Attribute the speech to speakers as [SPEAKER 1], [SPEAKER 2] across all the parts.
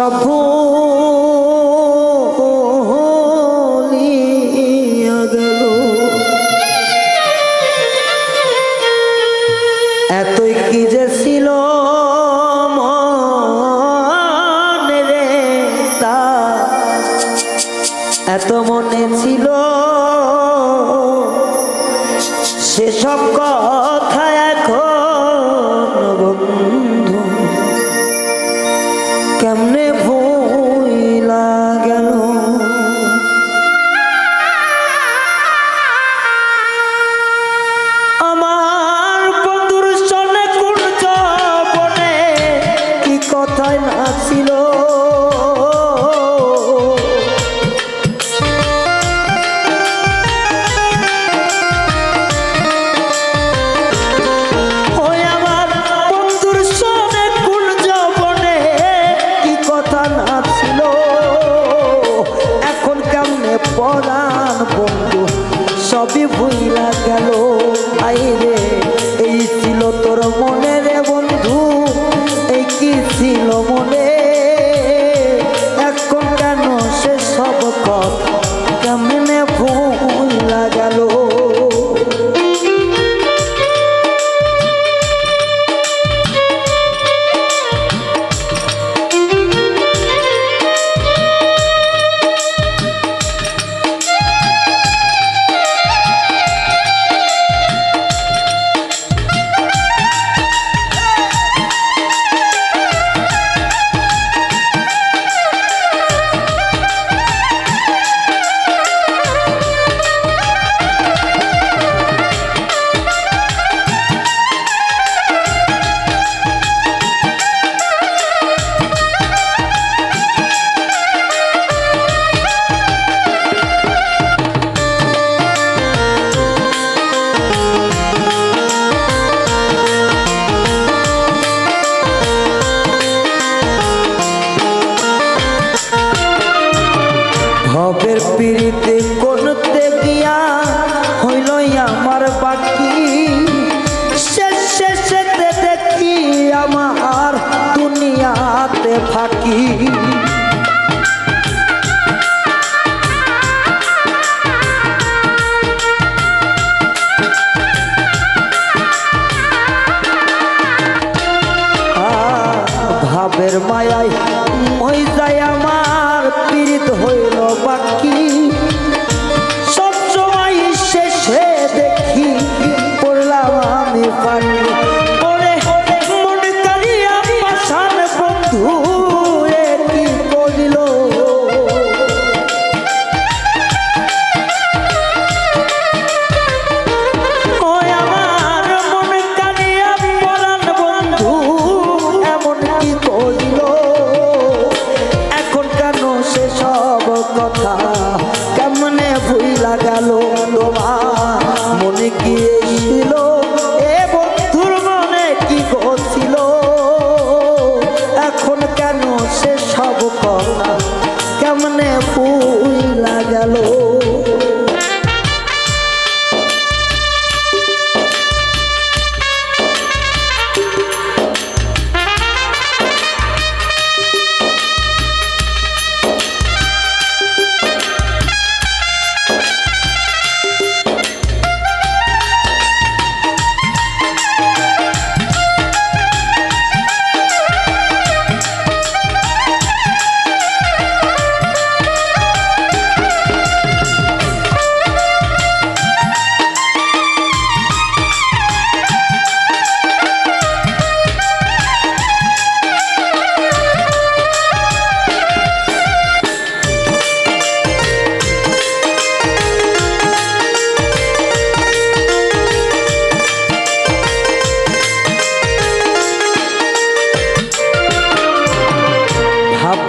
[SPEAKER 1] সব ভুলিয়া গেল, এতই কি যে ছিল মনে রে তা, এত মনে ছিল সেসব কথা এখন বন্ধু কেমনে ভুইলা গেল। আমার বন্ধুর সনে কোন যৌবনে কি কথাই না ছিল, পরাণ বন্ধু সবই ভুইলা গেল। আইরে এই ছিল তোর মনে রে বন্ধু, এই কি ছিল মনে, এখন কেন সে সব কথা কেমনে ভুইলা গেল। ভবের পিড়িতে করতে গিয়া হইল আমার বাকি, শেষেতে দেখি আমার দুনিয়াতে ফাঁকি। ভাবের মায়ায় মই যায় আমার পীড়িত হইল বাকি, সব সময় শেষে দেখি পড়লাম আমি পানি। মনে করিয়া পাষাণ বন্ধু কি করিল, আমার মনে করিয়া পরাণ বন্ধু এমন কি করিল, এখন কেন সে সব কথা কেমনে ভুইলা গেল। তোমার মনে কি ছিল এ বন্ধুর মনে কি ছিল, এখন কেন সে সব কথা কেমনে ভুইলা গেল।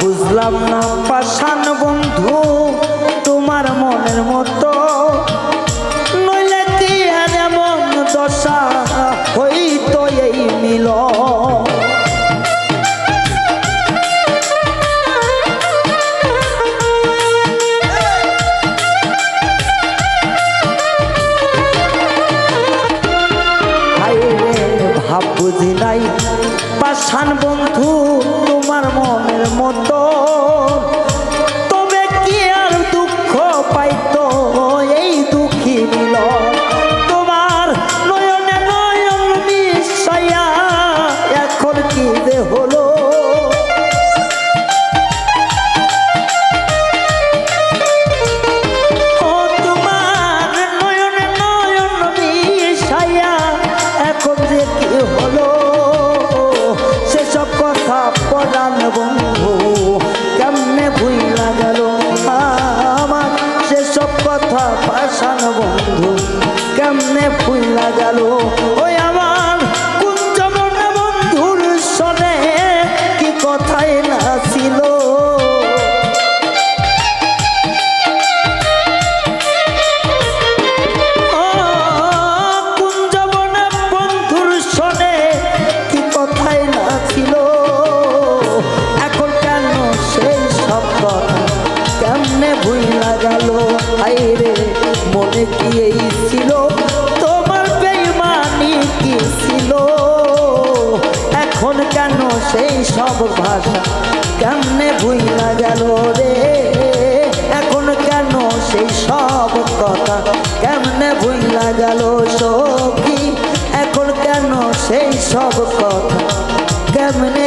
[SPEAKER 1] বুঝলাম না পাষাণ বন্ধু তোমার মনের মতো, নইলে কি এমন দশা হইতো এই মিল। ভাব বুঝি নাই পাষাণ বন্ধু তোমার মনের মতো, তবে কি আর দুঃখ পাইতো এই দুঃখী মিলন। তোমার নয়নে নয়ন মিশাইয়া এখন কি যে হলো, তোমার নয়নে নয়ন মিশাইয়া এখন যে কি হলো, সেসব কথা পরাণ বন্ধু কেমনে ভুইলা গেল আমার, সেসব কথা পাষাণ বন্ধু কেমনে ভুইলা গেল। ওই আমার কুঞ্জবন বন্ধুর সনে কি কথাই না ছিল, কুঞ্জবন বন্ধুর সনে কি কথাই না ছিল, এখন কেন সেই সব কথা কেমনে ভুইলা গেল। আইরে মনে কি এই ছিল, তোমার বেঈমানি কি ছিল, এখন কেন সেই সব ভাষা কেমনে ভুইলা গেল রে, এখন কেন সেই সব কথা কেমনে ভুইলা গেল সখী, এখন কেন সেই সব কথা কেমনে